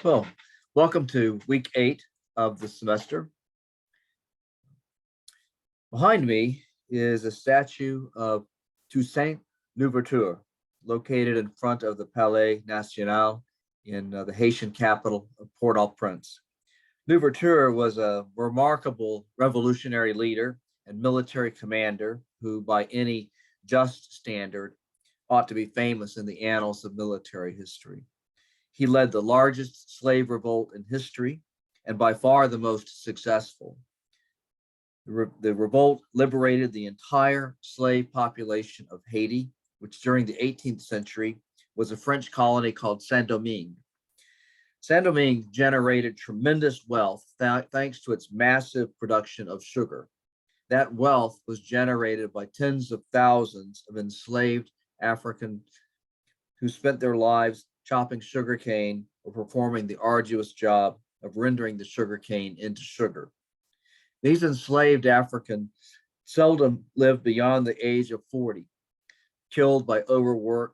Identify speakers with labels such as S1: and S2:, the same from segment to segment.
S1: Well, welcome to week 8 of the semester. Behind me is a statue of Toussaint Louverture, located in front of the Palais National in the Haitian capital of Port-au-Prince. Louverture was a remarkable revolutionary leader and military commander who, by any just standard, ought to be famous in the annals of military history. He led the largest slave revolt in history and by far the most successful. The revolt liberated the entire slave population of Haiti, which during the 18th century was a French colony called Saint-Domingue. Saint-Domingue generated tremendous wealth thanks to its massive production of sugar. That wealth was generated by tens of thousands of enslaved Africans who spent their lives chopping sugarcane or performing the arduous job of rendering the sugarcane into sugar. These enslaved Africans seldom lived beyond the age of 40, killed by overwork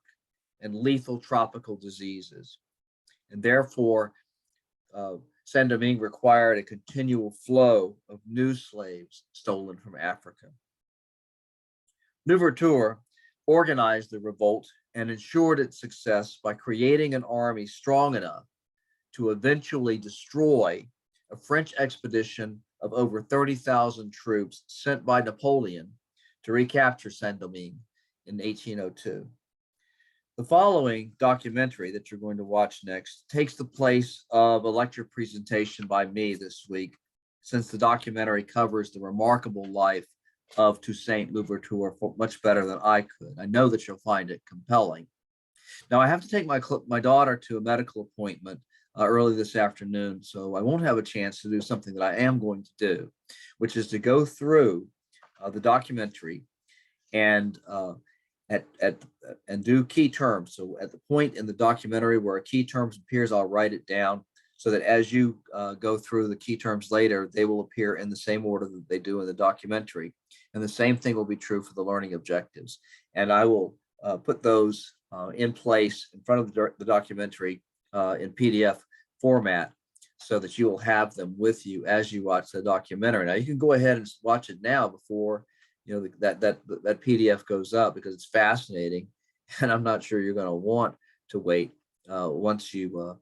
S1: and lethal tropical diseases. And therefore, Saint-Domingue required a continual flow of new slaves stolen from Africa. Louverture organized the revolt and ensured its success by creating an army strong enough to eventually destroy a French expedition of over 30,000 troops sent by Napoleon to recapture Saint-Domingue in 1802. The following documentary that you're going to watch next takes the place of a lecture presentation by me this week, since the documentary covers the remarkable life of Toussaint Louverture much better than I could. I know that you'll find it compelling. Now, I have to take my daughter to a medical appointment early this afternoon, so I won't have a chance to do something that I am going to do, which is to go through the documentary and do key terms. So at the point in the documentary where a key term appears, I'll write it down so that as you go through the key terms later, they will appear in the same order that they do in the documentary. And the same thing will be true for the learning objectives. And I will put those in place in front of the documentary in PDF format so that you will have them with you as you watch the documentary. Now, you can go ahead and watch it now before that PDF goes up, because it's fascinating, and I'm not sure you're going to want to wait once you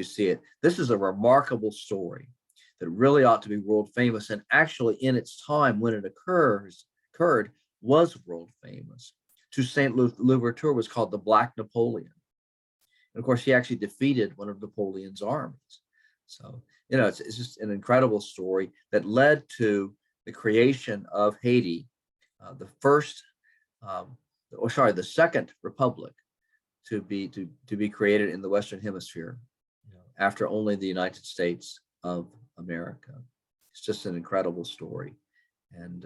S1: see it. This is a remarkable story that really ought to be world famous, and actually in its time when it occurred was world famous. Toussaint Louverture was called the Black Napoleon. And of course, he actually defeated one of Napoleon's armies. So, it's just an incredible story that led to the creation of Haiti, the second republic to be created in the Western Hemisphere, after only the United States of America. It's just an incredible story, and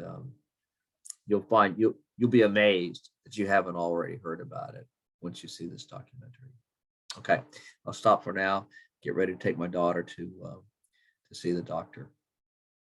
S1: you'll be amazed that you haven't already heard about it once you see this documentary. Okay, I'll stop for now. Get ready to take my daughter to see the doctor.